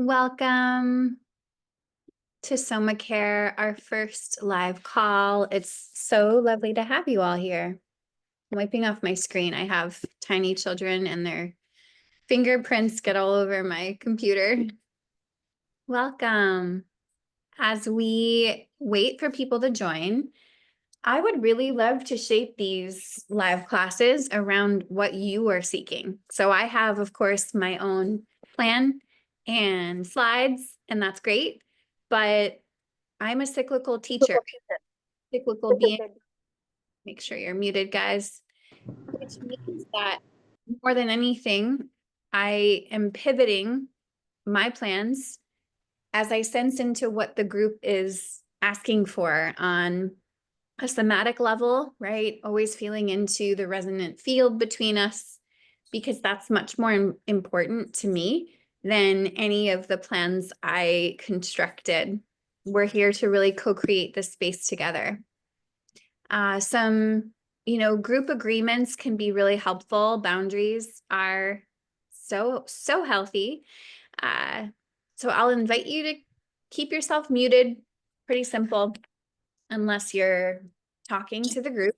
Welcome to SomaCare, our first live call. It's so lovely to have you all here. I'm wiping off my screen. I have tiny children and their fingerprints get all over my computer. Welcome. As we wait for people to join, I would really love to shape these live classes around what you are seeking. So I have, of course, my own plan and slides, and that's great. But I'm a cyclical teacher, cyclical being. Make sure you're muted, guys. Which means that more than anything, I am pivoting my plans as I sense into what the group is asking for on a somatic level, right? Always feeling into the resonant field between us, because that's much more important to me than any of the plans I constructed. We're here to really co-create this space together. Some, group agreements can be really helpful. Boundaries are so healthy. So I'll invite you to keep yourself muted. Pretty simple, unless you're talking to the group.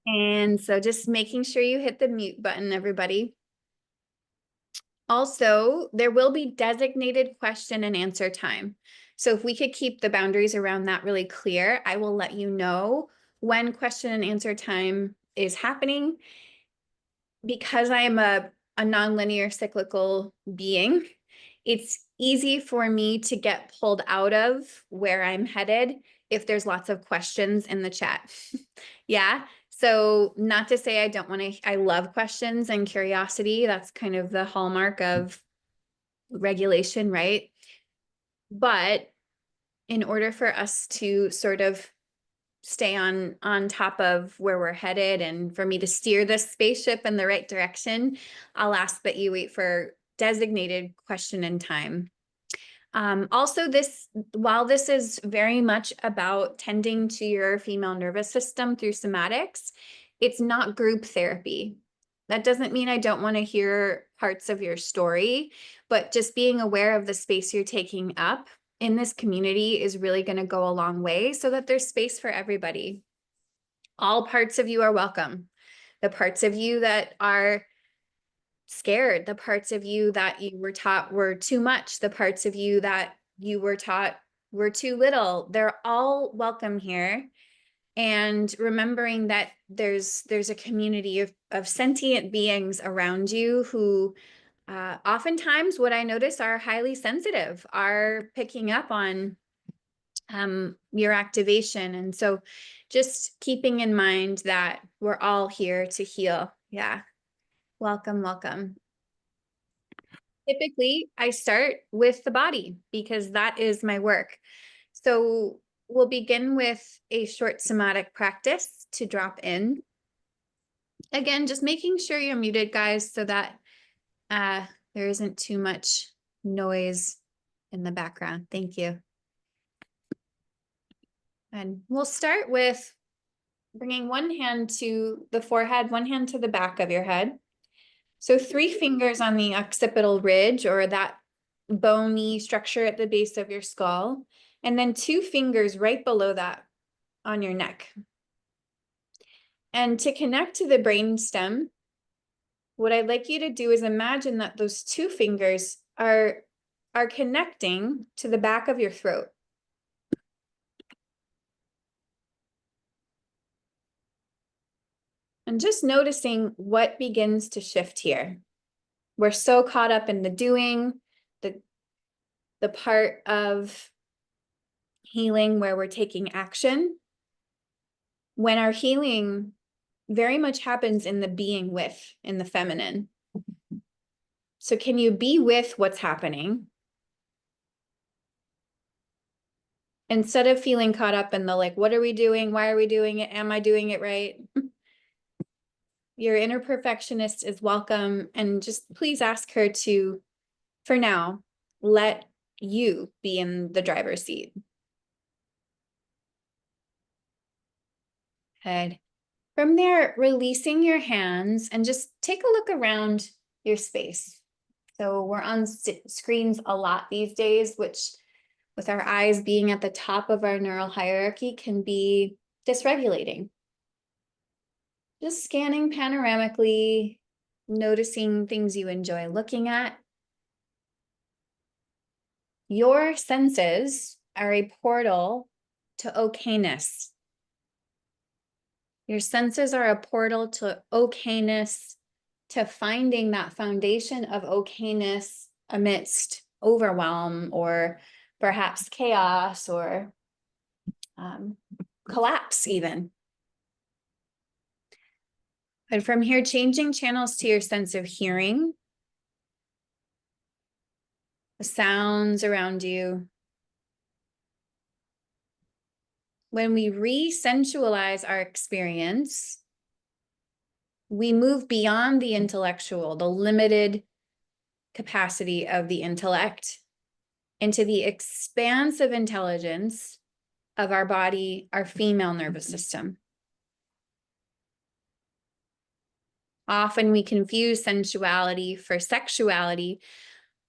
And so just making sure you hit the mute button, everybody. Also, there will be designated question and answer time. So if we could keep the boundaries around that really clear, I will let you know when question and answer time is happening. Because I am a nonlinear cyclical being, it's easy for me to get pulled out of where I'm headed if there's lots of questions in the chat. Yeah. So not to say I don't want to, I love questions and curiosity. That's kind of the hallmark of regulation, right? But in order for us to sort of stay on top of where we're headed and for me to steer this spaceship in the right direction, I'll ask that you wait for designated question and time. Also, while this is very much about tending to your female nervous system through somatics, it's not group therapy. That doesn't mean I don't want to hear parts of your story, but just being aware of the space you're taking up in this community is really going to go a long way so that there's space for everybody. All parts of you are welcome. The parts of you that are scared, the parts of you that you were taught were too much, the parts of you that you were taught were too little, they're all welcome here. And remembering that there's a community of sentient beings around you who oftentimes what I notice are highly sensitive, are picking up on your activation. And so just keeping in mind that we're all here to heal. Yeah. Welcome, welcome. Typically, I start with the body because that is my work. So we'll begin with a short somatic practice to drop in. Again, just making sure you're muted, guys, so that there isn't too much noise in the background. Thank you. And we'll start with bringing one hand to the forehead, one hand to the back of your head. So 3 fingers on the occipital ridge, or that bony structure at the base of your skull, and then 2 fingers right below that on your neck. And to connect to the brain stem, what I'd like you to do is imagine that those 2 fingers are connecting to the back of your throat. And just noticing what begins to shift here. We're so caught up in the doing, the part of healing where we're taking action, when our healing very much happens in the being with, in the feminine. So can you be with what's happening instead of feeling caught up in the like, what are we doing? Why are we doing it? Am I doing it right? Your inner perfectionist is welcome, and just please ask her to, for now, let you be in the driver's seat. Good. From there, releasing your hands and just take a look around your space. So we're on screens a lot these days, which with our eyes being at the top of our neural hierarchy can be dysregulating. Just scanning panoramically, noticing things you enjoy looking at. Your senses are a portal to okayness. Your senses are a portal to okayness, to finding that foundation of okayness amidst overwhelm or perhaps chaos or collapse even. But from here, changing channels to your sense of hearing, the sounds around you. When we re-sensualize our experience, we move beyond the intellectual, the limited capacity of the intellect, into the expansive intelligence of our body, our female nervous system. Often we confuse sensuality for sexuality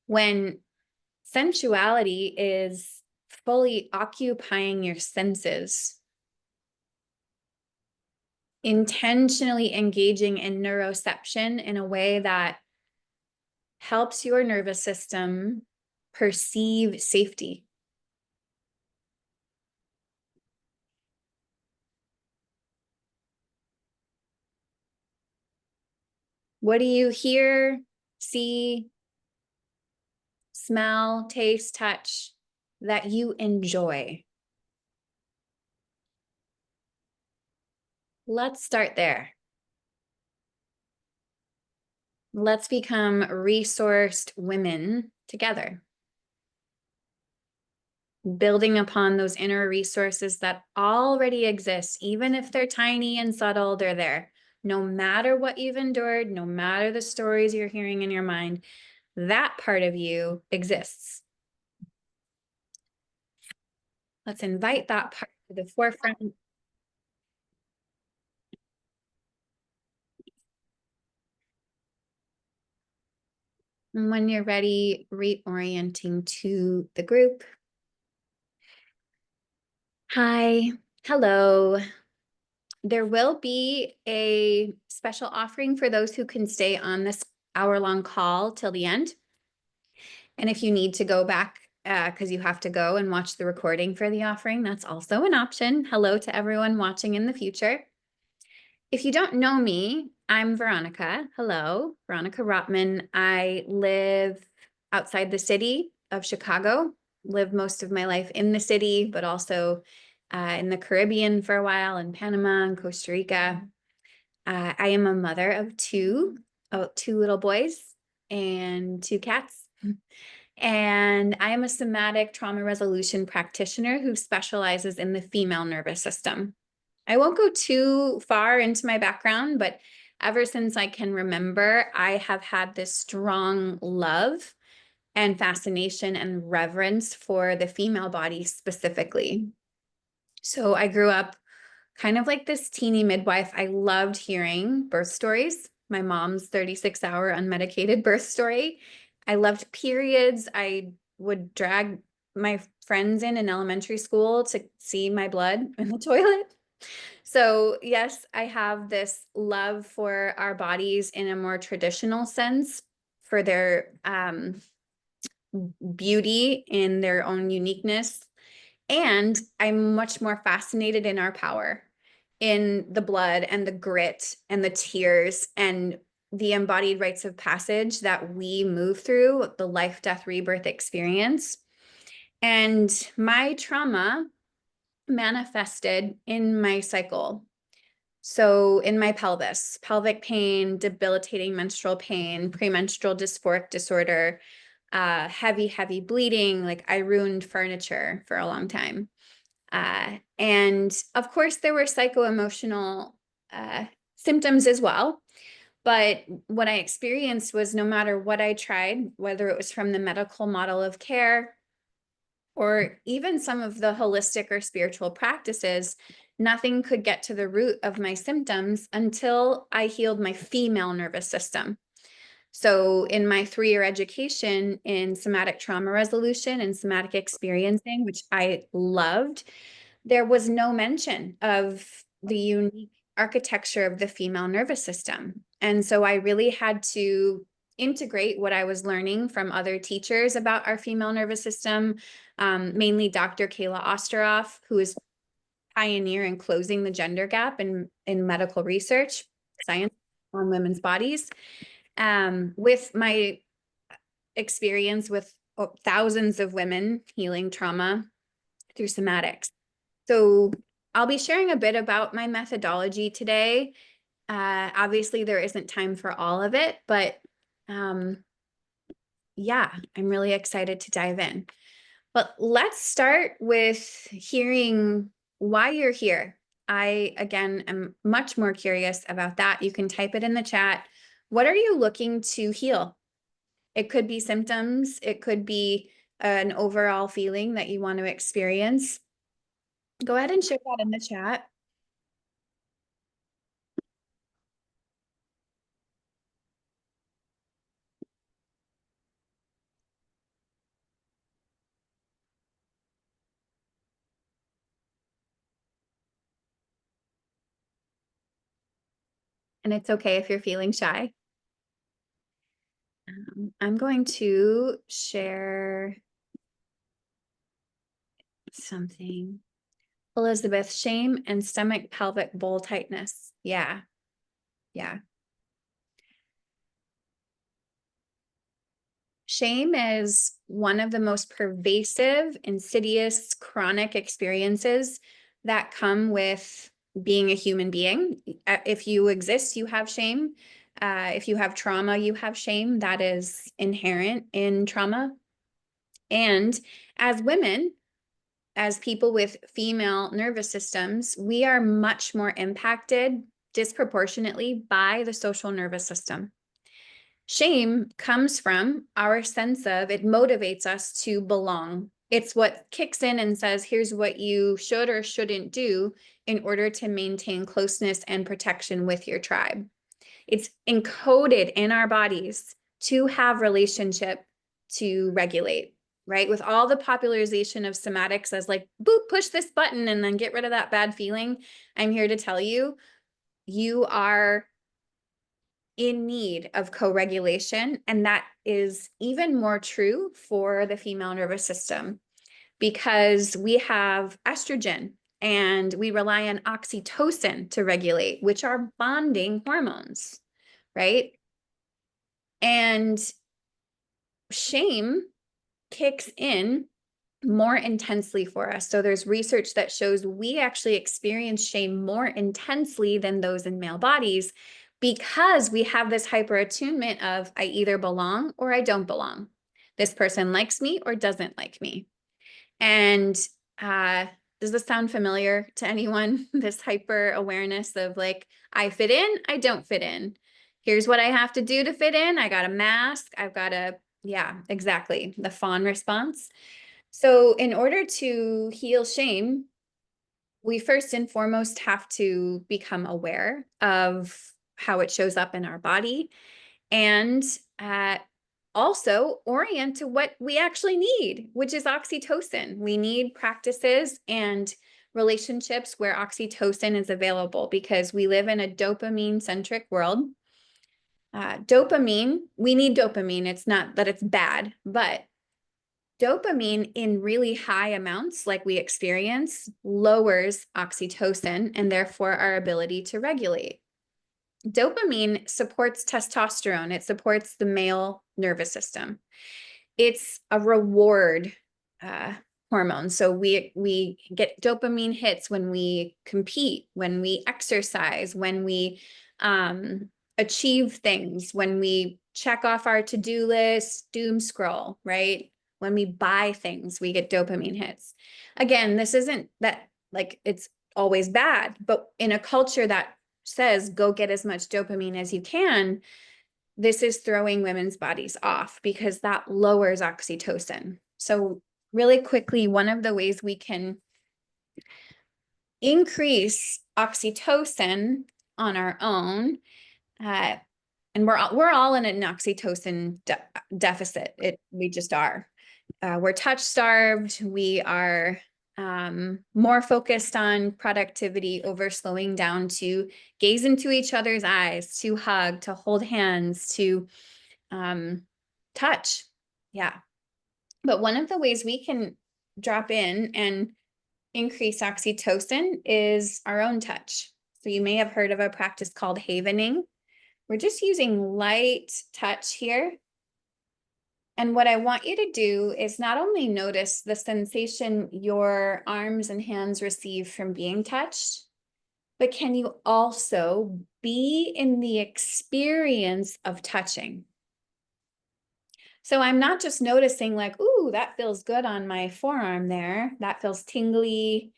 when sensuality is fully occupying your senses, intentionally engaging in neuroception in a way that helps your nervous system perceive safety. What do you hear, see, smell, taste, touch that you enjoy? Let's start there. Let's become resourced women together, building upon those inner resources that already exist. Even if they're tiny and subtle, they're there. No matter what you've endured, no matter the stories you're hearing in your mind, that part of you exists. Let's invite that part to the forefront. And when you're ready, reorienting to the group. Hi, hello. There will be a special offering for those who can stay on this hour-long call till the end. And if you need to go back because you have to go and watch the recording for the offering, that's also an option. Hello to everyone watching in the future. If you don't know me, I'm Veronica. Hello, Veronica Rotman. I live outside the city of Chicago, lived most of my life in the city, but also in the Caribbean for a while, in Panama and Costa Rica. I am a mother of two little boys and 2 cats. And I am a somatic trauma resolution practitioner who specializes in the female nervous system. I won't go too far into my background, but ever since I can remember, I have had this strong love and fascination and reverence for the female body specifically. So I grew up kind of like this teeny midwife. I loved hearing birth stories. My mom's 36-hour unmedicated birth story. I loved periods. I would drag my friends in elementary school to see my blood in the toilet. So yes, I have this love for our bodies in a more traditional sense, for their beauty in their own uniqueness. And I'm much more fascinated in our power, in the blood and the grit and the tears and the embodied rites of passage that we move through, the life, death, rebirth experience. And my trauma manifested in my cycle. So in my pelvis, pelvic pain, debilitating menstrual pain, premenstrual dysphoric disorder, heavy bleeding, like I ruined furniture for a long time. And of course there were psycho-emotional symptoms as well. But what I experienced was no matter what I tried, whether it was from the medical model of care or even some of the holistic or spiritual practices, nothing could get to the root of my symptoms until I healed my female nervous system. So in my 3-year education in somatic trauma resolution and somatic experiencing, which I loved, there was no mention of the unique architecture of the female nervous system. And so I really had to integrate what I was learning from other teachers about our female nervous system, mainly Dr. Kayla Osteroff, who is pioneer in closing the gender gap in medical research, science on women's bodies. With my experience with thousands of women healing trauma through somatics. So I'll be sharing a bit about my methodology today. Obviously, there isn't time for all of it, but yeah, I'm really excited to dive in. But let's start with hearing why you're here. I, again, am much more curious about that. You can type it in the chat. What are you looking to heal? It could be symptoms. It could be an overall feeling that you want to experience. Go ahead and share that in the chat. And it's okay if you're feeling shy. I'm going to share something. Elizabeth, shame and stomach pelvic bowl tightness. Yeah, yeah. Shame is one of the most pervasive, insidious, chronic experiences that come with being a human being. If you exist, you have shame. If you have trauma, you have shame. That is inherent in trauma. And as women, as people with female nervous systems, we are much more impacted disproportionately by the social nervous system. Shame comes from our sense of it motivates us to belong. It's what kicks in and says, here's what you should or shouldn't do in order to maintain closeness and protection with your tribe. It's encoded in our bodies to have relationship to regulate, right? With all the popularization of somatics as like, boop, push this button and then get rid of that bad feeling. I'm here to tell you, you are in need of co-regulation. And that is even more true for the female nervous system because we have estrogen and we rely on oxytocin to regulate, which are bonding hormones, right? And shame kicks in more intensely for us. So there's research that shows we actually experience shame more intensely than those in male bodies because we have this hyper attunement of I either belong or I don't belong. This person likes me or doesn't like me. And does this sound familiar to anyone? This hyper awareness of like, I fit in, I don't fit in. Here's what I have to do to fit in. I got a mask. I've got a, yeah, exactly. The fawn response. So in order to heal shame, we first and foremost have to become aware of how it shows up in our body and also orient to what we actually need, which is oxytocin. We need practices and relationships where oxytocin is available because we live in a dopamine-centric world. Dopamine, we need dopamine. It's not that it's bad, but dopamine in really high amounts, like we experience, lowers oxytocin and therefore our ability to regulate. Dopamine supports testosterone. It supports the male nervous system. It's a reward hormone. So we get dopamine hits when we compete, when we exercise, when we achieve things, when we check off our to-do list, doom scroll, right? When we buy things, we get dopamine hits. Again, this isn't that like it's always bad, but in a culture that says go get as much dopamine as you can, this is throwing women's bodies off because that lowers oxytocin. So really quickly, one of the ways we can increase oxytocin on our own And we're all in an oxytocin deficit. We just are. We're touch starved. We are more focused on productivity over slowing down to gaze into each other's eyes, to hug, to hold hands, to touch. Yeah. But one of the ways we can drop in and increase oxytocin is our own touch. So you may have heard of a practice called havening. We're just using light touch here. And what I want you to do is not only notice the sensation your arms and hands receive from being touched, but can you also be in the experience of touching? So I'm not just noticing like, ooh, that feels good on my forearm there. That feels tingly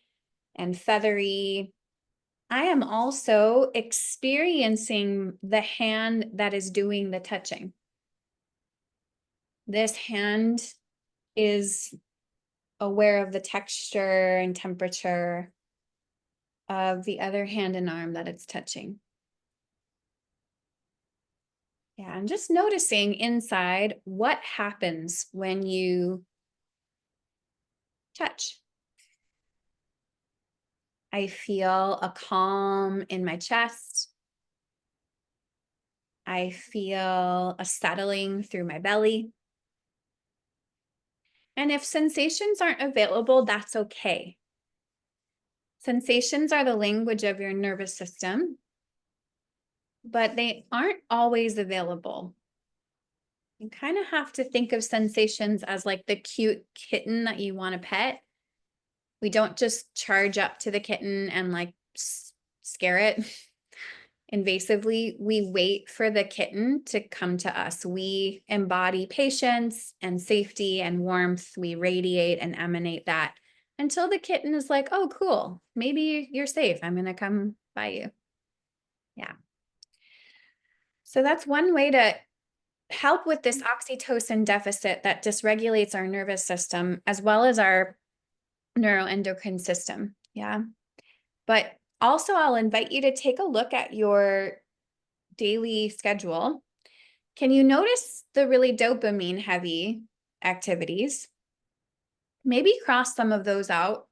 and feathery. I am also experiencing the hand that is doing the touching. This hand is aware of the texture and temperature of the other hand and arm that it's touching. Yeah, I'm just noticing inside what happens when you touch. I feel a calm in my chest. I feel a settling through my belly. And if sensations aren't available, that's okay. Sensations are the language of your nervous system, but they aren't always available. You kind of have to think of sensations as like the cute kitten that you want to pet. We don't just charge up to the kitten and like scare it invasively. We wait for the kitten to come to us. We embody patience and safety and warmth. We radiate and emanate that until the kitten is like, oh, cool. Maybe you're safe. I'm going to come by you. Yeah. So that's one way to help with this oxytocin deficit that dysregulates our nervous system as well as our neuroendocrine system. Yeah. But also, I'll invite you to take a look at your daily schedule. Can you notice the really dopamine heavy activities? Maybe cross some of those out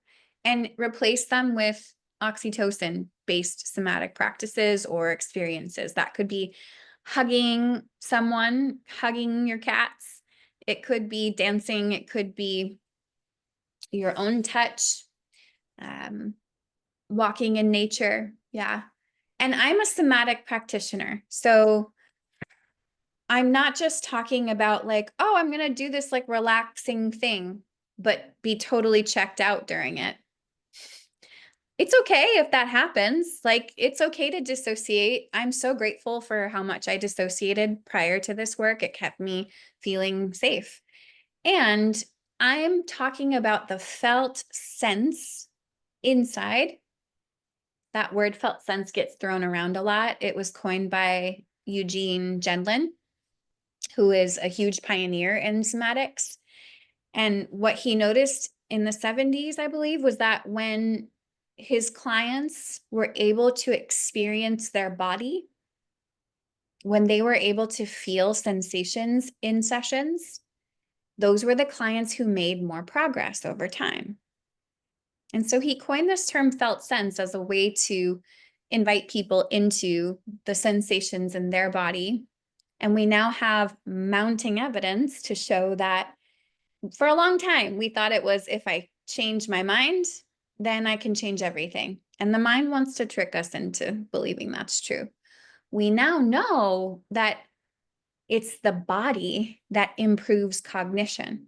and replace them with oxytocin based somatic practices or experiences. That could be hugging someone, hugging your cats. It could be dancing. It could be your own touch, walking in nature. Yeah. And I'm a somatic practitioner. So I'm not just talking about like, oh, I'm going to do this like relaxing thing, but be totally checked out during it. It's okay if that happens. Like, it's okay to dissociate. I'm so grateful for how much I dissociated prior to this work. It kept me feeling safe. And I'm talking about the felt sense inside. That word felt sense gets thrown around a lot. It was coined by Eugene Gendlin, who is a huge pioneer in somatics. And what he noticed in the 70s, I believe, was that when his clients were able to experience their body, when they were able to feel sensations in sessions, those were the clients who made more progress over time. And so he coined this term felt sense as a way to invite people into the sensations in their body. And we now have mounting evidence to show that for a long time, we thought it was if I change my mind, then I can change everything. And the mind wants to trick us into believing that's true. We now know that it's the body that improves cognition.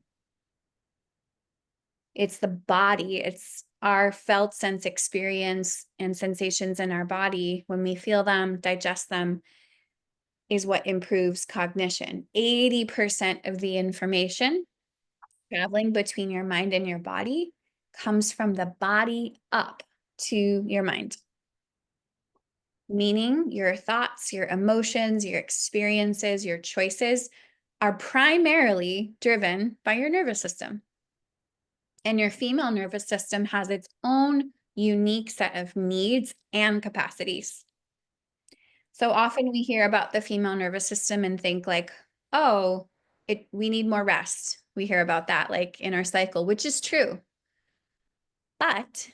It's the body, it's our felt sense experience and sensations in our body when we feel them, digest them, is what improves cognition. 80% of the information traveling between your mind and your body comes from the body up to your mind. Meaning your thoughts, your emotions, your experiences, your choices are primarily driven by your nervous system. And your female nervous system has its own unique set of needs and capacities. So often we hear about the female nervous system and think like, oh, we need more rest. We hear about that like in our cycle, which is true. But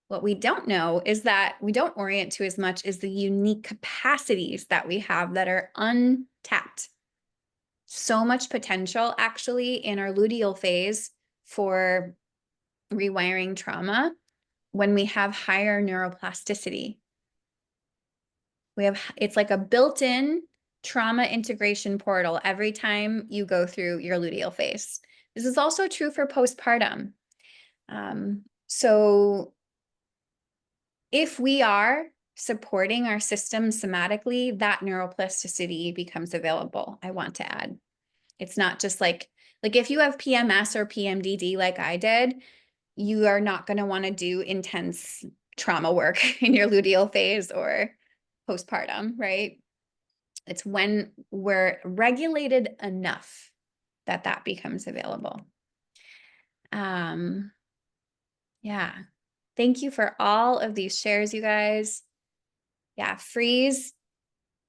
what we don't know is that we don't orient to as much as the unique capacities that we have that are untapped. So much potential actually in our luteal phase for rewiring trauma when we have higher neuroplasticity. It's like a built-in trauma integration portal every time you go through your luteal phase. This is also true for postpartum. So if we are supporting our system somatically, that neuroplasticity becomes available, I want to add. It's not just like if you have PMS or PMDD like I did, you are not going to want to do intense trauma work in your luteal phase or postpartum, right? It's when we're regulated enough that that becomes available. Yeah. Thank you for all of these shares, you guys. Yeah, freeze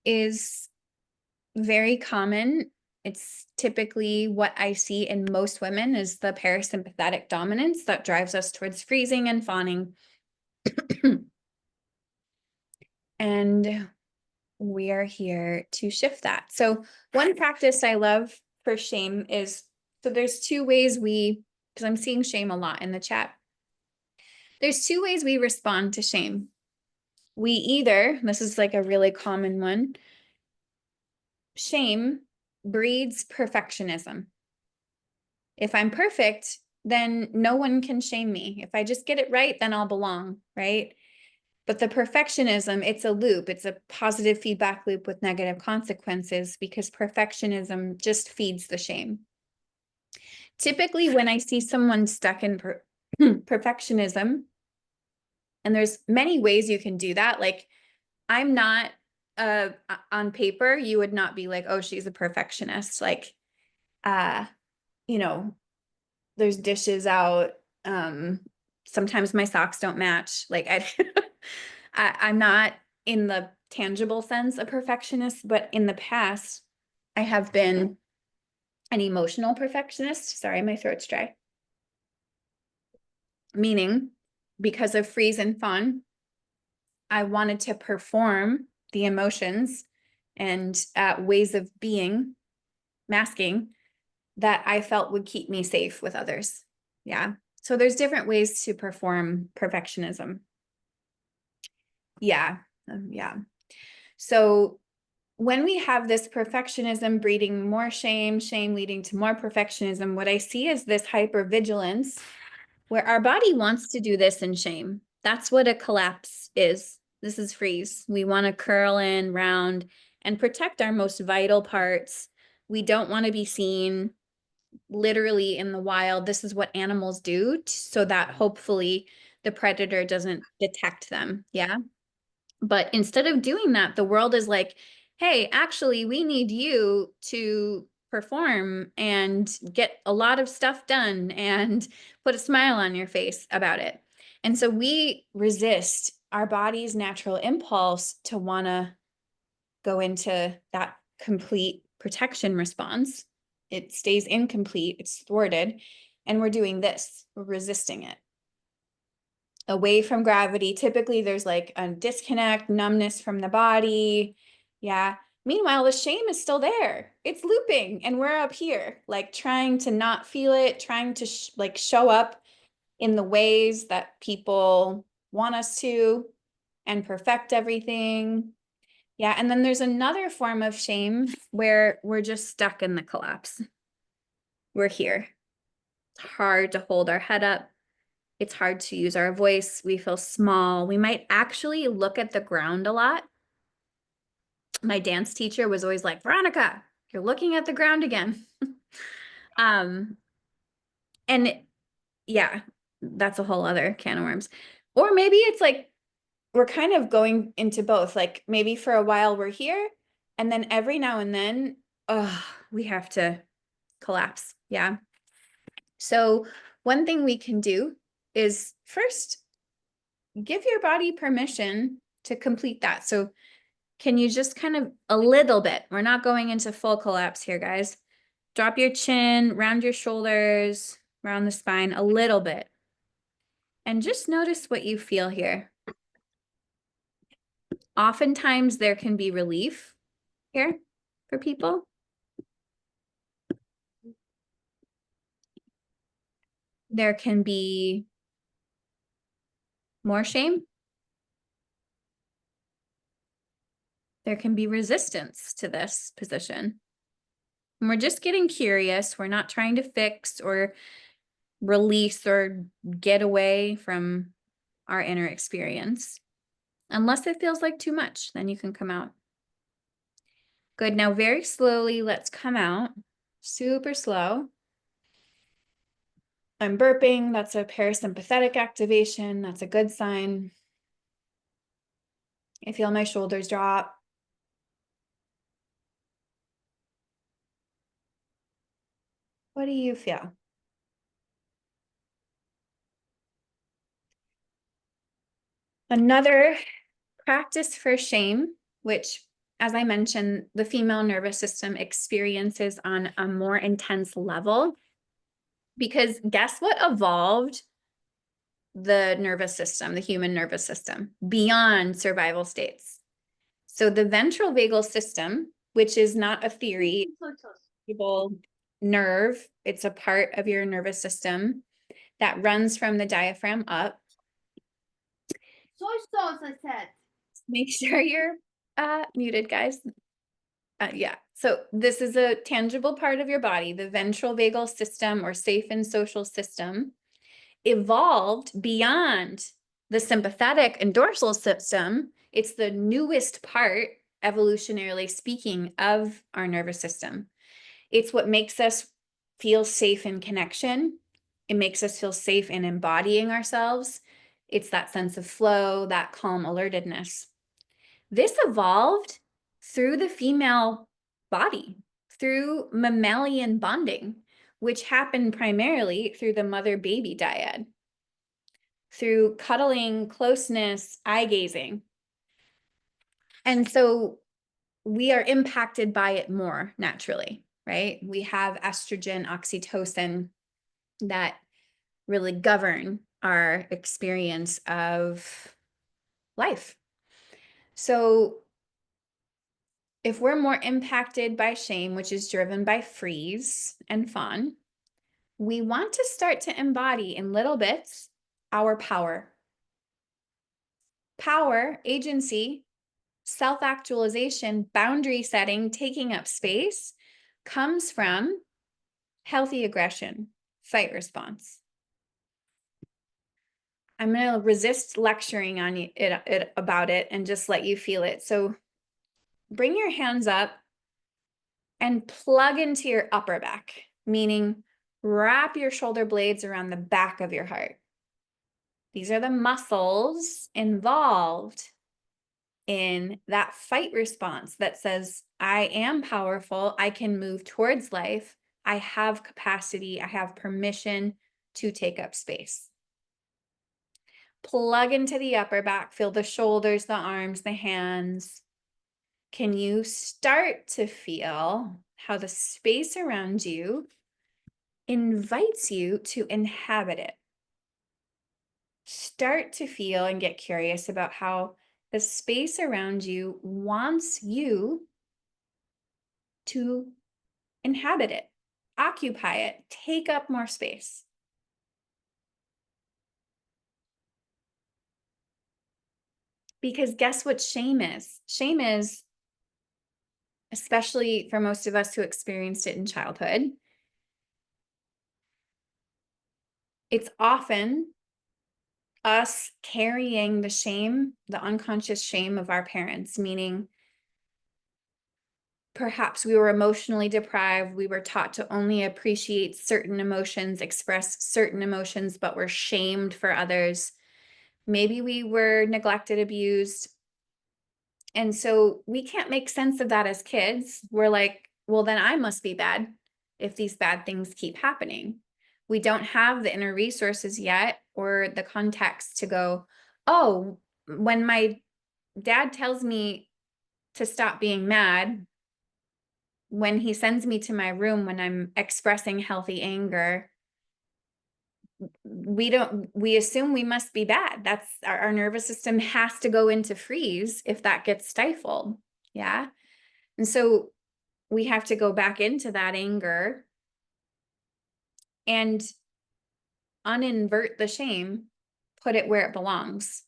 is very common. It's typically what I see in most women is the parasympathetic dominance that drives us towards freezing and fawning. And we are here to shift that. So one practice I love for shame is, so there's two ways because I'm seeing shame a lot in the chat. There's two ways we respond to shame. We either, this is like a really common one, shame breeds perfectionism. If I'm perfect, then no one can shame me. If I just get it right, then I'll belong, right? But the perfectionism, it's a loop. It's a positive feedback loop with negative consequences because perfectionism just feeds the shame. Typically, when I see someone stuck in perfectionism, and there's many ways you can do that. Like I'm not, on paper, you would not be like, oh, she's a perfectionist. Like, you know, there's dishes out. Sometimes my socks don't match. Like I'm not in the tangible sense a perfectionist, but in the past, I have been an emotional perfectionist. Sorry, my throat's dry. Meaning, because of freeze and fawn, I wanted to perform the emotions and ways of being, masking, that I felt would keep me safe with others. Yeah. So there's different ways to perform perfectionism. Yeah. Yeah. So when we have this perfectionism breeding more shame, shame leading to more perfectionism, what I see is this hypervigilance where our body wants to do this in shame. That's what a collapse is. This is freeze. We want to curl in, round, and protect our most vital parts. We don't want to be seen literally in the wild. This is what animals do so that hopefully the predator doesn't detect them. Yeah. But instead of doing that, the world is like, hey, actually, we need you to perform and get a lot of stuff done and put a smile on your face about it. And so we resist our body's natural impulse to want to go into that complete protection response. It stays incomplete, it's thwarted, and we're doing this, we're resisting it away from gravity. Typically there's like a disconnect, numbness from the body. Yeah. Meanwhile, the shame is still there. It's looping and we're up here, like trying to not feel it, trying to like show up in the ways that people want us to and perfect everything. Yeah. And then there's another form of shame where we're just stuck in the collapse. We're here. It's hard to hold our head up. It's hard to use our voice. We feel small. We might actually look at the ground a lot. My dance teacher was always like, Veronica, you're looking at the ground again. And yeah, that's a whole other can of worms. Or maybe it's like, we're kind of going into both. Like maybe for a while we're here and then every now and then, we have to collapse. Yeah. So one thing we can do is first give your body permission to complete that. So Can you just kind of a little bit, we're not going into full collapse here, guys. Drop your chin, round your shoulders, round the spine a little bit. And just notice what you feel here. Oftentimes there can be relief here for people. There can be more shame. There can be resistance to this position. And we're just getting curious. We're not trying to fix or release or get away from our inner experience. Unless it feels like too much, then you can come out. Good. Now, very slowly, let's come out. Super slow. I'm burping. That's a parasympathetic activation. That's a good sign. I feel my shoulders drop. What do you feel? Another practice for shame, which, as I mentioned, the female nervous system experiences on a more intense level. Because guess what evolved the nervous system, the human nervous system, beyond survival states? So the ventral vagal system, which is not a theory, nerve, it's a part of your nervous system that runs from the diaphragm up. Soy sauce, I said. Make sure you're muted, guys. Yeah, so this is a tangible part of your body. The ventral vagal system, or safe and social system, evolved beyond the sympathetic and dorsal system. It's the newest part, evolutionarily speaking, of our nervous system. It's what makes us feel safe in connection. It makes us feel safe in embodying ourselves. It's that sense of flow, that calm alertedness. This evolved through the female body, through mammalian bonding, which happened primarily through the mother-baby dyad, through cuddling, closeness, eye gazing. And so we are impacted by it more naturally, right? We have estrogen, oxytocin that really govern our experience of life. So if we're more impacted by shame, which is driven by freeze and fawn, we want to start to embody in little bits our power. Power, agency, self-actualization, boundary setting, taking up space comes from healthy aggression, fight response. I'm going to resist lecturing on it about it and just let you feel it. So bring your hands up and plug into your upper back, meaning wrap your shoulder blades around the back of your heart. These are the muscles involved in that fight response that says, I am powerful, I can move towards life, I have capacity, I have permission to take up space. Plug into the upper back, feel the shoulders, the arms, the hands. Can you start to feel how the space around you invites you to inhabit it? Start to feel and get curious about how the space around you wants you to inhabit it, occupy it, take up more space. Because guess what shame is? Shame is, especially for most of us who experienced it in childhood, it's often us carrying the shame, the unconscious shame of our parents, meaning perhaps we were emotionally deprived. We were taught to only appreciate certain emotions, express certain emotions, but were shamed for others. Maybe we were neglected, abused. And so we can't make sense of that as kids. We're like, well, then I must be bad if these bad things keep happening. We don't have the inner resources yet or the context to go, oh, when my dad tells me to stop being mad when he sends me to my room when I'm expressing healthy anger, we assume we must be bad. That's our nervous system has to go into freeze if that gets stifled. Yeah. And so we have to go back into that anger and uninvert the shame, put it where it belongs.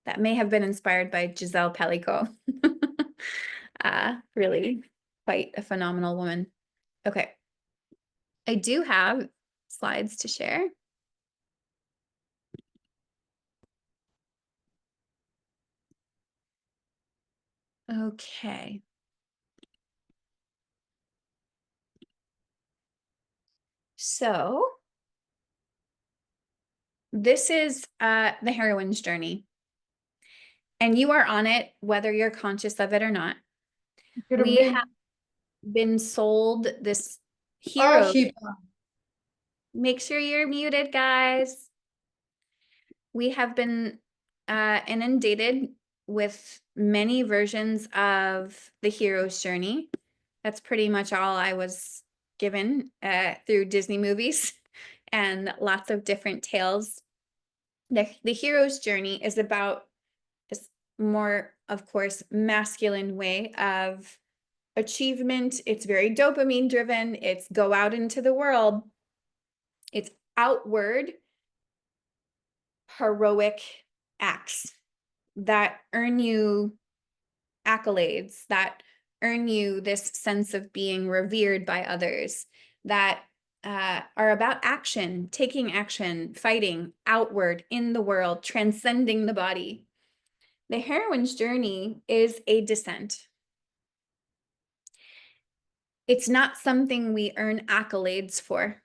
That may have been inspired by Giselle Pellico. Really quite a phenomenal woman. Okay. I do have slides to share. Okay. So this is the heroine's journey. And you are on it, whether you're conscious of it or not. We have been sold this hero. Make sure you're muted, guys. We have been inundated with many versions of the hero's journey. That's pretty much all I was given through Disney movies and lots of different tales. The hero's journey is about this more, of course, masculine way of achievement. It's very dopamine driven. It's go out into the world. It's outward heroic acts that earn you accolades, that earn you this sense of being revered by others, that are about action, taking action, fighting outward in the world, transcending the body. The heroine's journey is a descent. It's not something we earn accolades for.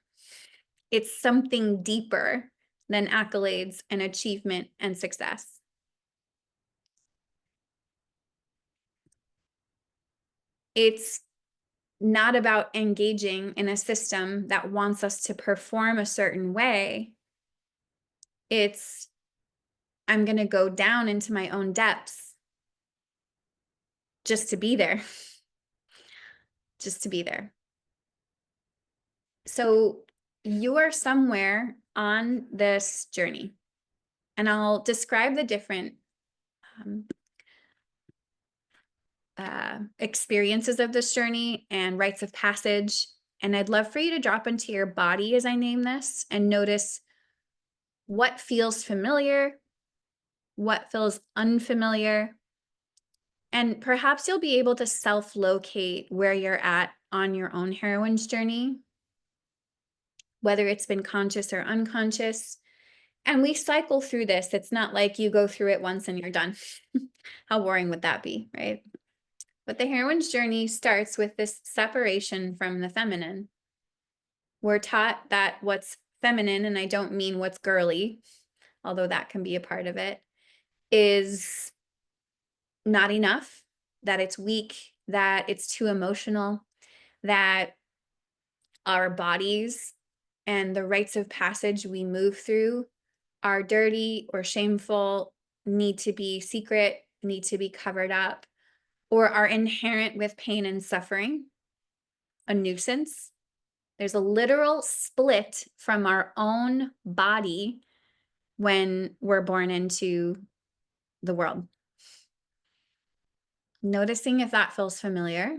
It's something deeper than accolades and achievement and success. It's not about engaging in a system that wants us to perform a certain way. It's, I'm going to go down into my own depths just to be there. Just to be there. So you are somewhere on this journey, and I'll describe the different experiences of this journey and rites of passage. And I'd love for you to drop into your body as I name this and notice what feels familiar, what feels unfamiliar, and perhaps you'll be able to self-locate where you're at on your own heroine's journey, whether it's been conscious or unconscious. And we cycle through this. It's not like you go through it once and you're done. How boring would that be, right? But the heroine's journey starts with this separation from the feminine. We're taught that what's feminine, and I don't mean what's girly, although that can be a part of it, is not enough, that it's weak, that it's too emotional, that our bodies and the rites of passage we move through are dirty or shameful, need to be secret, need to be covered up, or are inherent with pain and suffering, a nuisance. There's a literal split from our own body when we're born into the world. Noticing if that feels familiar.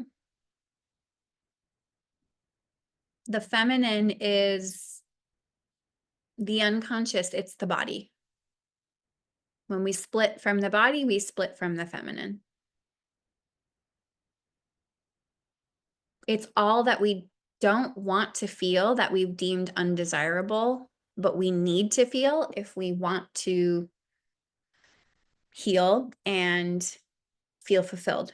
The feminine is the unconscious, it's the body. When we split from the body, we split from the feminine. It's all that we don't want to feel, that we've deemed undesirable, but we need to feel if we want to heal and feel fulfilled.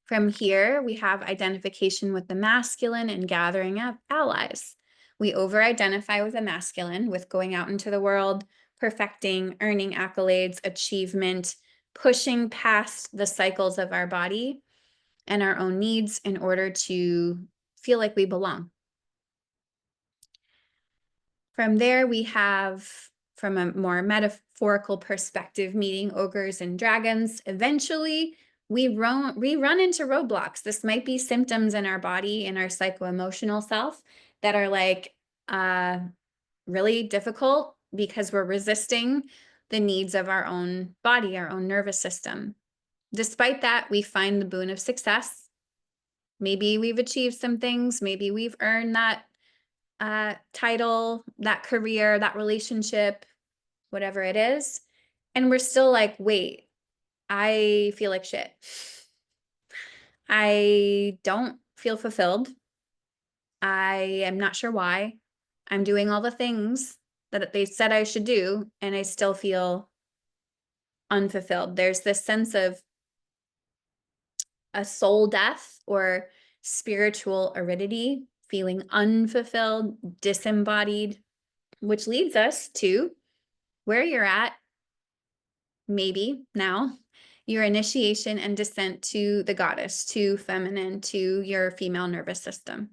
From here, we have identification with the masculine and gathering up allies. We over-identify with the masculine, with going out into the world, perfecting, earning accolades, achievement, pushing past the cycles of our body and our own needs in order to feel like we belong. From there, we have, from a more metaphorical perspective, meeting ogres and dragons. Eventually, we run into roadblocks. This might be symptoms in our body, in our psycho-emotional self, that are like really difficult because we're resisting the needs of our own body, our own nervous system. Despite that, we find the boon of success. Maybe we've achieved some things. Maybe we've earned that title, that career, that relationship, whatever it is. And we're still like, wait, I feel like shit. I don't feel fulfilled. I am not sure why. I'm doing all the things that they said I should do, and I still feel unfulfilled. There's this sense of a soul death or spiritual aridity, feeling unfulfilled, disembodied, which leads us to where you're at, maybe now, your initiation and descent to the goddess, to feminine, to your female nervous system.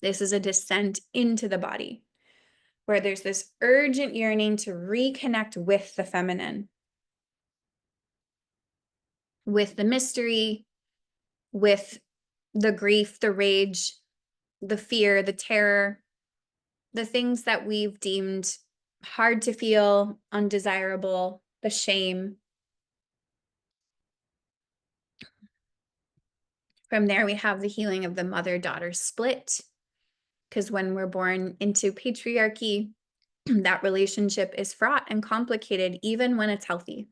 This is a descent into the body where there's this urgent yearning to reconnect with the feminine, with the mystery, with the grief, the rage, the fear, the terror, the things that we've deemed hard to feel, undesirable, the shame. From there, we have the healing of the mother-daughter split, because when we're born into patriarchy, that relationship is fraught and complicated, even when it's healthy.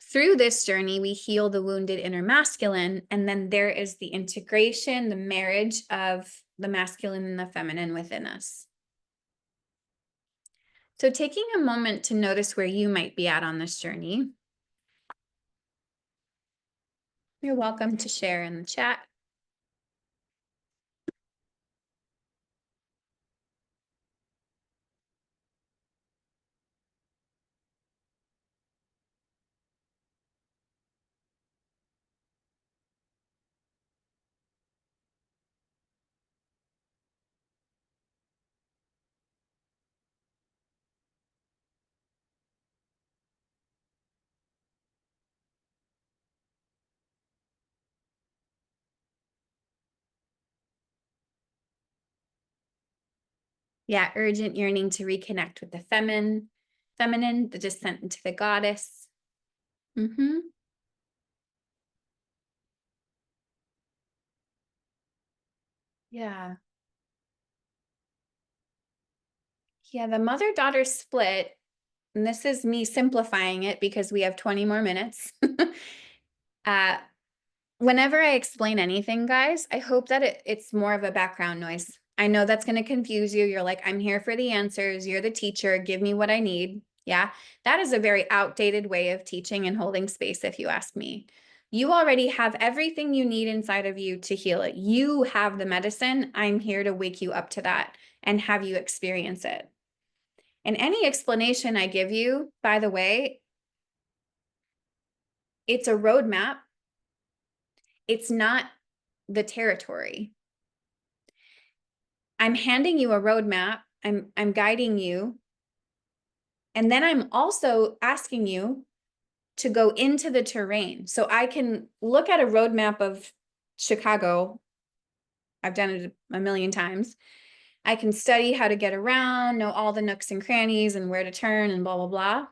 Through this journey, we heal the wounded inner masculine, and then there is the integration, the marriage of the masculine and the feminine within us. So taking a moment to notice where you might be at on this journey. You're welcome to share in the chat. Yeah, urgent yearning to reconnect with the feminine, the descent into the goddess. Yeah. Yeah, the mother-daughter split, and this is me simplifying it because we have 20 more minutes. Whenever I explain anything, guys, I hope that it's more of a background noise. I know that's going to confuse you. You're like, I'm here for the answers. You're the teacher. Give me what I need. Yeah, that is a very outdated way of teaching and holding space, if you ask me. You already have everything you need inside of you to heal it. You have the medicine. I'm here to wake you up to that and have you experience it. And any explanation I give you, by the way, it's a roadmap. It's not the territory. I'm handing you a roadmap. I'm guiding you. And then I'm also asking you to go into the terrain. So I can look at a roadmap of Chicago. I've done it a million times. I can study how to get around, know all the nooks and crannies and where to turn and blah, blah, blah.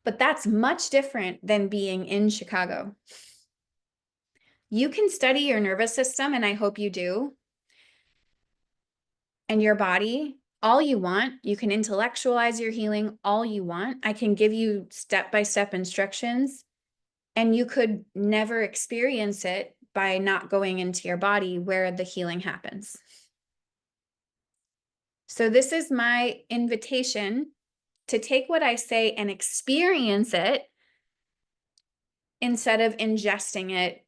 But that's much different than being in Chicago. You can study your nervous system, and I hope you do, and your body all you want. You can intellectualize your healing all you want. I can give you step-by-step instructions, and you could never experience it by not going into your body where the healing happens. So this is my invitation to take what I say and experience it instead of ingesting it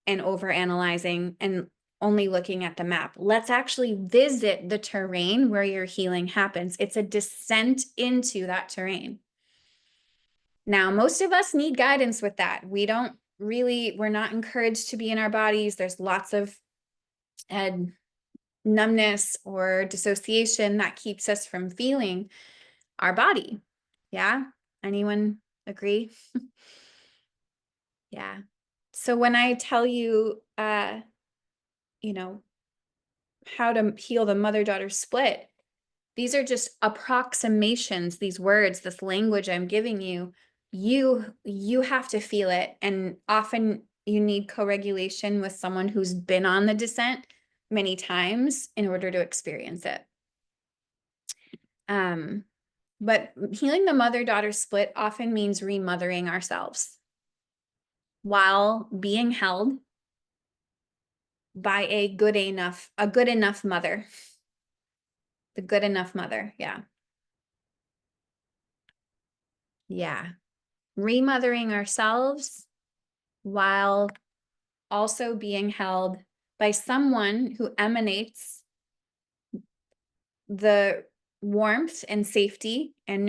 and overanalyzing and only looking at the map. Let's actually visit the terrain where your healing happens. It's a descent into that terrain. Now, most of us need guidance with that. We're not encouraged to be in our bodies. There's lots of numbness or dissociation that keeps us from feeling our body. Yeah? Anyone agree? Yeah. So when I tell you, you know, how to heal the mother-daughter split, these are just approximations, these words, this language I'm giving you. You have to feel it, and often you need co-regulation with someone who's been on the descent many times in order to experience it. Um, but healing the mother-daughter split often means remothering ourselves while being held by a good enough mother. The good enough mother, yeah. Yeah. Remothering ourselves while also being held by someone who emanates the warmth and safety and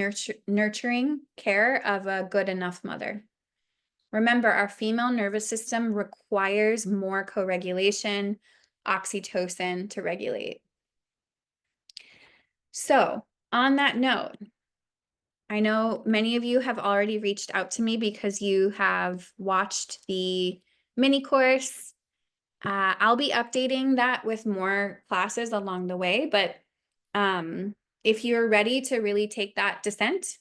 nurturing care of a good enough mother. Remember, our female nervous system requires more co-regulation, oxytocin to regulate. So, on that note, I know many of you have already reached out to me because you have watched the mini course. I'll be updating that with more classes along the way, but if you're ready to really take that descent,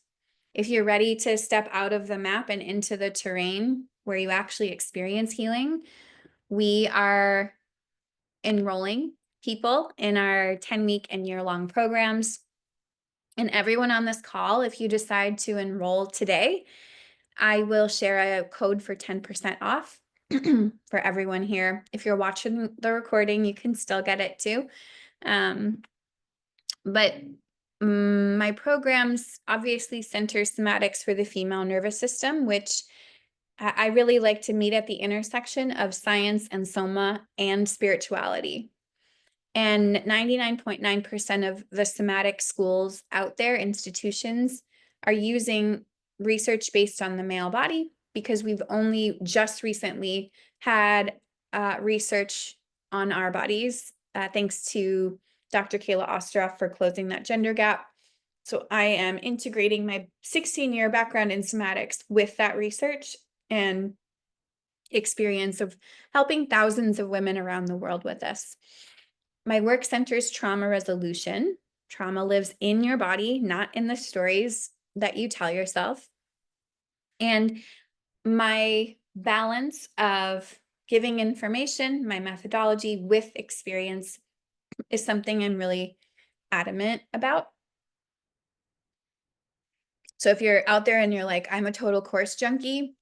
if you're ready to step out of the map and into the terrain where you actually experience healing, we are enrolling people in our 10-week and year-long programs. And everyone on this call, if you decide to enroll today, I will share a code for 10% off for everyone here. If you're watching the recording, you can still get it too. But my programs obviously center somatics for the female nervous system, which I really like to meet at the intersection of science and soma and spirituality. And 99.9% of the somatic schools out there, institutions, are using research based on the male body because we've only just recently had research on our bodies, thanks to Dr. Kayla Ostroff for closing that gender gap. So I am integrating my 16-year background in somatics with that research and experience of helping thousands of women around the world with this. My work centers trauma resolution. Trauma lives in your body, not in the stories that you tell yourself. And my balance of giving information, my methodology with experience is something I'm really adamant about. So if you're out there and you're like, I'm a total course junkie,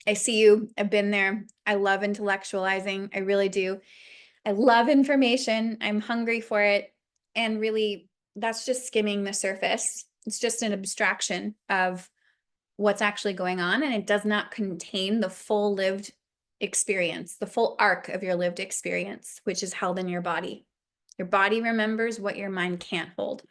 I see you, I've been there. I love intellectualizing, I really do. I love information. I'm hungry for it. And really, that's just skimming the surface. It's just an abstraction of what's actually going on. And it does not contain the full lived experience, the full arc of your lived experience, which is held in your body. Your body remembers what your mind can't hold.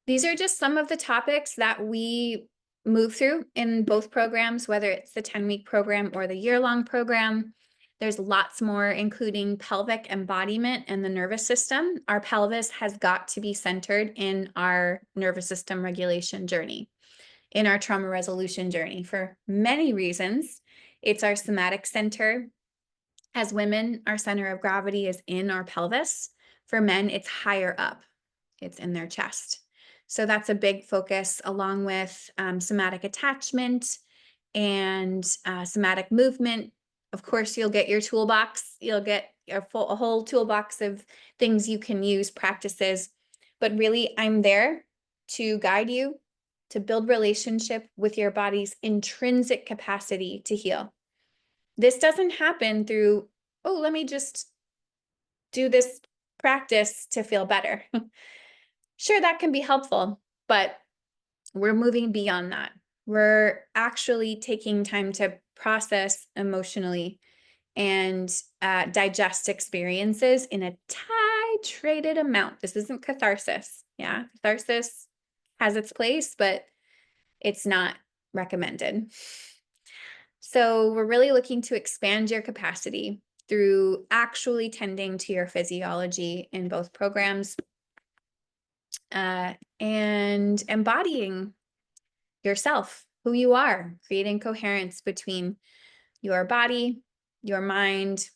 These are just some of the topics that we move through in both programs, whether it's the 10-week program or the year-long program. There's lots more, including pelvic embodiment and the nervous system. Our pelvis has got to be centered in our nervous system regulation journey, in our trauma resolution journey for many reasons. It's our somatic center. As women, our center of gravity is in our pelvis. For men, it's higher up. It's in their chest. So that's a big focus, along with somatic attachment and somatic movement. Of course, you'll get your toolbox. You'll get a whole toolbox of things you can use, practices. But really, I'm there to guide you to build relationship with your body's intrinsic capacity to heal. This doesn't happen through, oh, let me just do this practice to feel better. Sure, that can be helpful, but we're moving beyond that. We're actually taking time to process emotionally and digest experiences in a titrated amount. This isn't catharsis. Yeah, catharsis has its place, but it's not recommended. So we're really looking to expand your capacity through actually tending to your physiology in both programs, and embodying yourself, who you are, creating coherence between your body, your mind,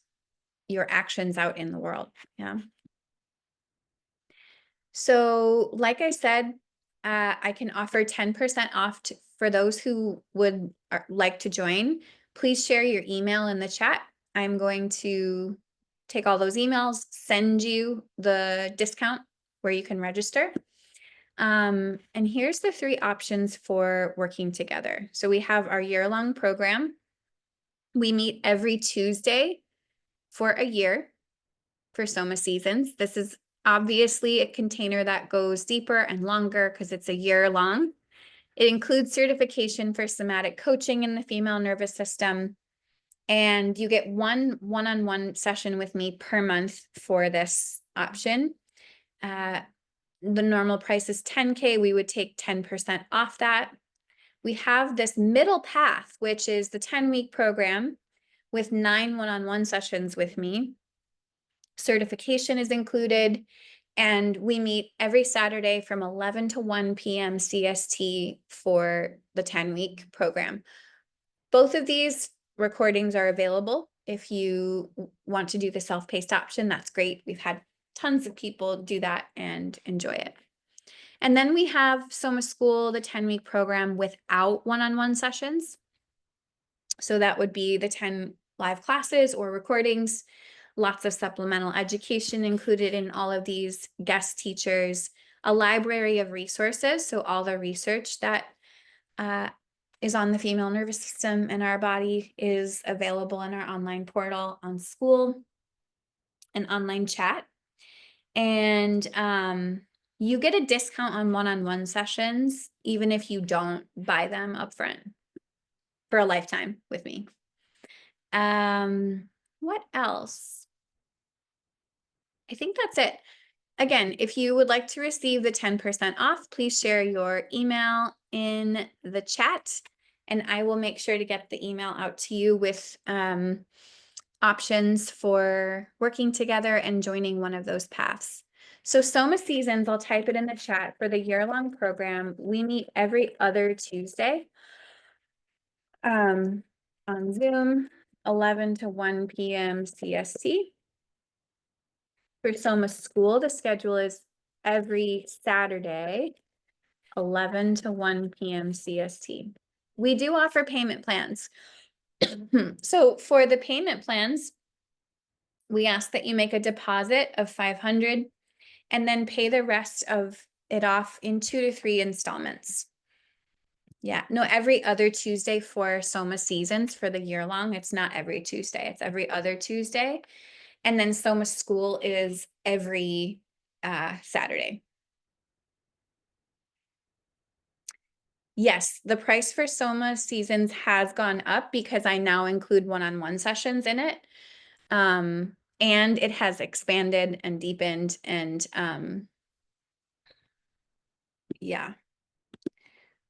your actions out in the world. Yeah. So, like I said, I can offer 10% off for those who would like to join. Please share your email in the chat. I'm going to take all those emails, send you the discount where you can register. And here's the 3 options for working together. So we have our year-long program. We meet every Tuesday for a year for Soma Seasons. This is obviously a container that goes deeper and longer because it's a year long. It includes certification for somatic coaching in the female nervous system. And you get one one-on-one session with me per month for this option. The normal price is $10K. We would take 10% off that. We have this middle path, which is the 10-week program with 9 one-on-one sessions with me. Certification is included, and we meet every Saturday from 11 to 1 p.m. CST for the 10-week program. Both of these recordings are available. If you want to do the self-paced option, that's great. We've had tons of people do that and enjoy it. And then we have Soma School, the 10-week program without one-on-one sessions. So that would be the 10 live classes or recordings, lots of supplemental education included in all of these, guest teachers, a library of resources. So all the research that is on the female nervous system and our body is available in our online portal on school, an online chat. And you get a discount on one-on-one sessions, even if you don't buy them upfront for a lifetime with me. What else? I think that's it. Again, if you would like to receive the 10% off, please share your email in the chat, and I will make sure to get the email out to you with options for working together and joining one of those paths. So Soma Seasons, I'll type it in the chat. For the year-long program, we meet every other Tuesday on Zoom, 11 to 1 p.m. CST. For Soma School, the schedule is every Saturday, 11 to 1 p.m. CST. We do offer payment plans. So for the payment plans, we ask that you make a deposit of $500 and then pay the rest of it off in 2 to 3 installments. Yeah, no, every other Tuesday for Soma Seasons for the year long. It's not every Tuesday, it's every other Tuesday. And then Soma School is every Saturday. Yes, the price for Soma Seasons has gone up because I now include one-on-one sessions in it. And it has expanded and deepened and yeah.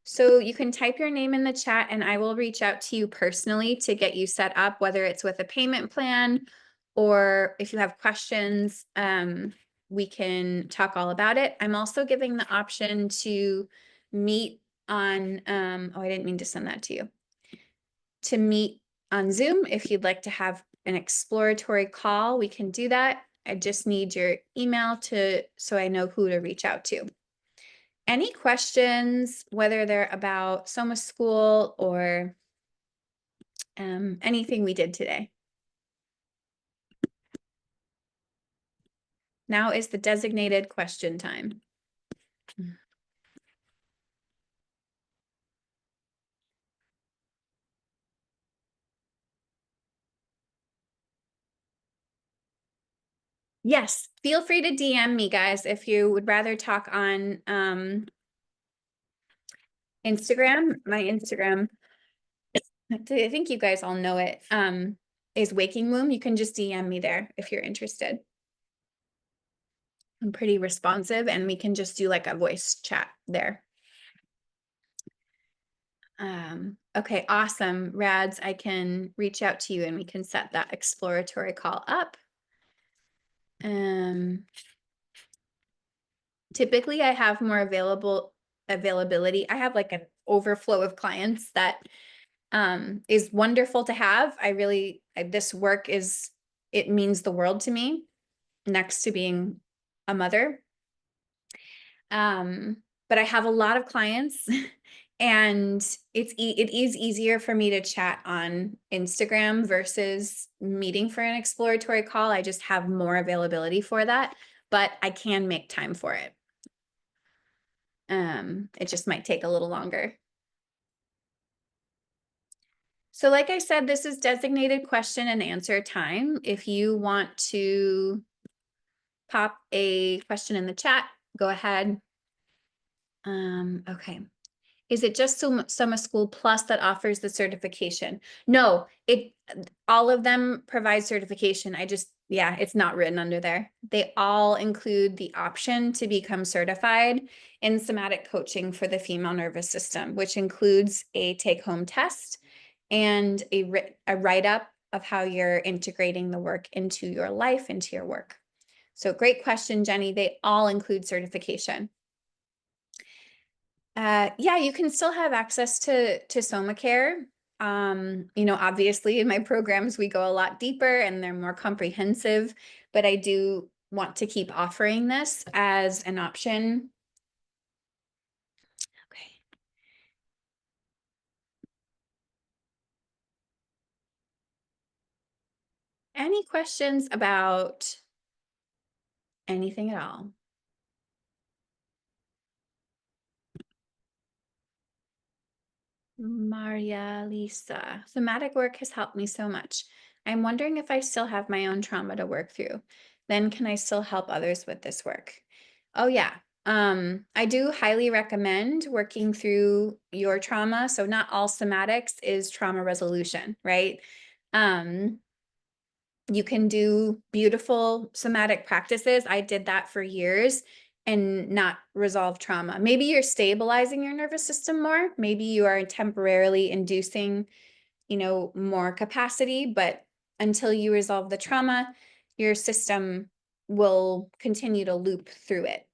So you can type your name in the chat and I will reach out to you personally to get you set up, whether it's with a payment plan or if you have questions, we can talk all about it. I'm also giving the option to meet on, oh, I didn't mean to send that to you. To meet on Zoom, if you'd like to have an exploratory call, we can do that. I just need your email so I know who to reach out to. Any questions, whether they're about Soma School or anything we did today? Now is the designated question time. Yes, feel free to DM me, guys, if you would rather talk on Instagram. My Instagram, I think you guys all know it, is Waking Womb. You can just DM me there if you're interested. I'm pretty responsive and we can just do like a voice chat there. Okay, awesome. Rads, I can reach out to you and we can set that exploratory call up. Typically I have more availability. I have like an overflow of clients that is wonderful to have. This work it means the world to me next to being a mother. But I have a lot of clients and it is easier for me to chat on Instagram versus meeting for an exploratory call. I just have more availability for that, but I can make time for it. It just might take a little longer. So like I said, this is designated question and answer time. If you want to pop a question in the chat, go ahead. Okay. Is it just Soma School Plus that offers the certification? No, all of them provide certification. Yeah, it's not written under there. They all include the option to become certified in somatic coaching for the female nervous system, which includes a take-home test and a write-up of how you're integrating the work into your life, into your work. So great question, Jenny. They all include certification. Yeah, you can still have access to SomaCare. Obviously in my programs, we go a lot deeper and they're more comprehensive, but I do want to keep offering this as an option. Okay. Any questions about anything at all? Maria Lisa, somatic work has helped me so much. I'm wondering if I still have my own trauma to work through. Then can I still help others with this work? Oh yeah. I do highly recommend working through your trauma. So not all somatics is trauma resolution, right? You can do beautiful somatic practices. I did that for years and not resolve trauma. Maybe you're stabilizing your nervous system more. Maybe you are temporarily inducing, more capacity, but until you resolve the trauma, your system will continue to loop through it.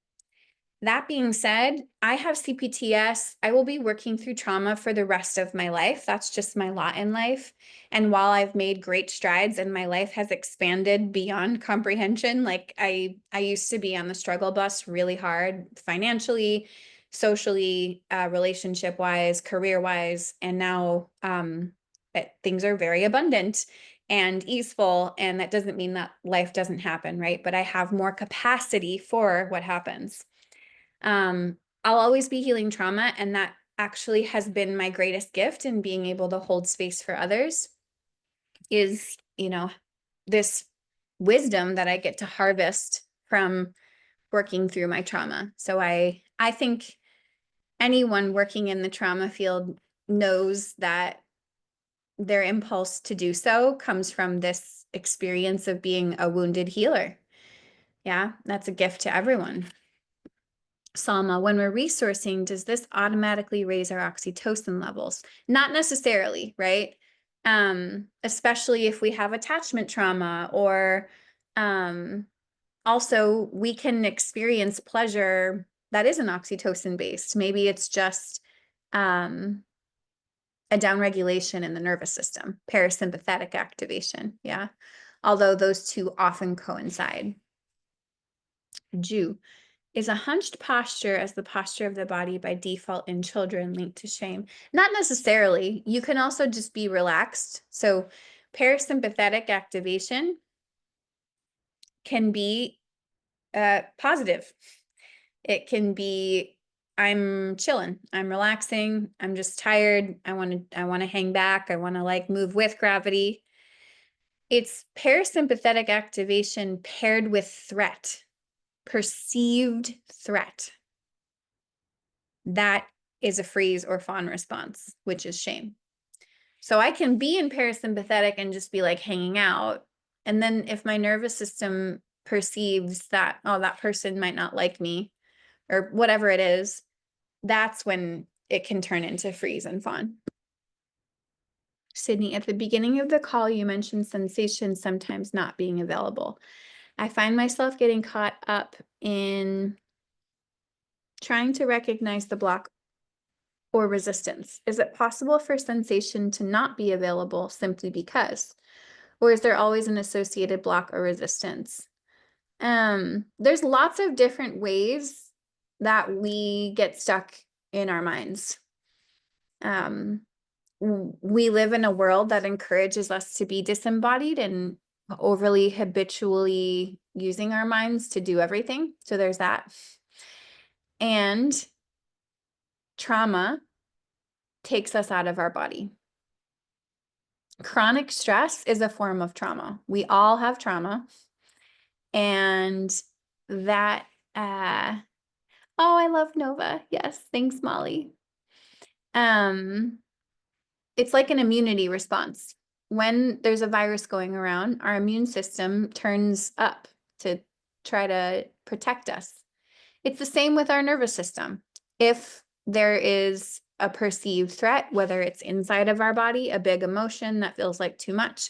That being said, I have CPTS. I will be working through trauma for the rest of my life. That's just my lot in life. And while I've made great strides and my life has expanded beyond comprehension, like I used to be on the struggle bus really hard financially, socially, relationship-wise, career-wise, and now things are very abundant and easeful. And that doesn't mean that life doesn't happen, right? But I have more capacity for what happens. I'll always be healing trauma, and that actually has been my greatest gift in being able to hold space for others is, this wisdom that I get to harvest from working through my trauma. So I think anyone working in the trauma field knows that their impulse to do so comes from this experience of being a wounded healer. Yeah, that's a gift to everyone. Salma, when we're resourcing, does this automatically raise our oxytocin levels? Not necessarily, right? Especially if we have attachment trauma, or also we can experience pleasure that isn't oxytocin based. Maybe it's just a downregulation in the nervous system, parasympathetic activation. Yeah. Although those two often coincide. Jew. Is a hunched posture as the posture of the body by default in children linked to shame? Not necessarily. You can also just be relaxed. So parasympathetic activation can be positive. It can be, I'm chilling, I'm relaxing, I'm just tired, I want to hang back, I want to like move with gravity. It's parasympathetic activation paired with threat, perceived threat. That is a freeze or fawn response, which is shame. So I can be in parasympathetic and just be like hanging out. And then if my nervous system perceives that, oh, that person might not like me or whatever it is, that's when it can turn into freeze and fawn. Sydney, at the beginning of the call, you mentioned sensations sometimes not being available. I find myself getting caught up in trying to recognize the block or resistance. Is it possible for sensation to not be available simply because? Or is there always an associated block or resistance? There's lots of different ways that we get stuck in our minds. We live in a world that encourages us to be disembodied and overly habitually using our minds to do everything. So there's that. And trauma takes us out of our body. Chronic stress is a form of trauma. We all have trauma. And that, oh, I love Nova. Yes, thanks, Molly. It's like an immunity response. When there's a virus going around, our immune system turns up to try to protect us. It's the same with our nervous system. If there is a perceived threat, whether it's inside of our body, a big emotion that feels like too much,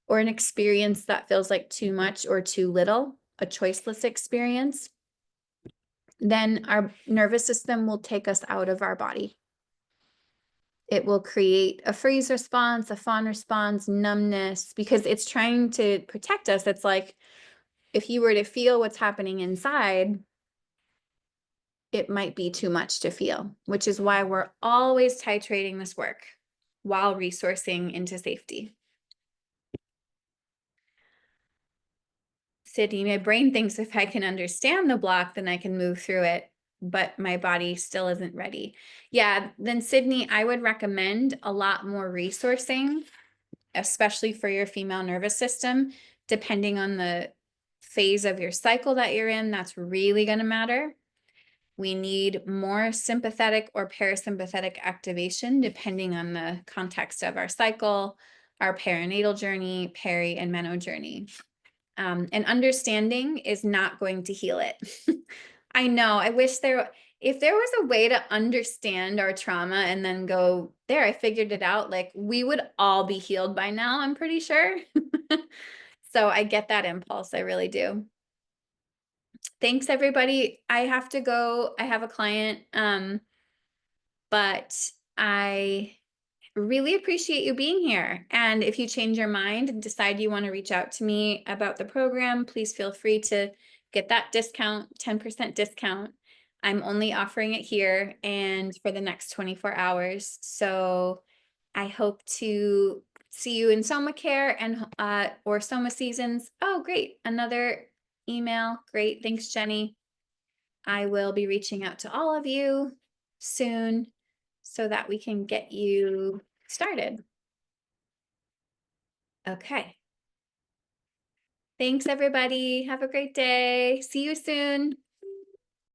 or an experience that feels like too much or too little, a choiceless experience, then our nervous system will take us out of our body. It will create a freeze response, a fawn response, numbness, because it's trying to protect us. It's like if you were to feel what's happening inside, it might be too much to feel, which is why we're always titrating this work while resourcing into safety. Sydney, my brain thinks if I can understand the block, then I can move through it, but my body still isn't ready. Yeah, then Sydney, I would recommend a lot more resourcing, especially for your female nervous system, depending on the phase of your cycle that you're in. That's really going to matter. We need more sympathetic or parasympathetic activation, depending on the context of our cycle, our perinatal journey, peri and meno journey. And understanding is not going to heal it. I know, I wish if there was a way to understand our trauma and then go, there, I figured it out, like we would all be healed by now, I'm pretty sure. So I get that impulse, I really do. Thanks, everybody. I have to go. I have a client, but I really appreciate you being here. And if you change your mind and decide you want to reach out to me about the program, please feel free to get that discount, 10% discount. I'm only offering it here and for the next 24 hours. So I hope to see you in SomaCare and or Soma Seasons. Oh, great. Another email. Great. Thanks, Jenny. I will be reaching out to all of you soon so that we can get you started. Okay. Thanks, everybody. Have a great day. See you soon.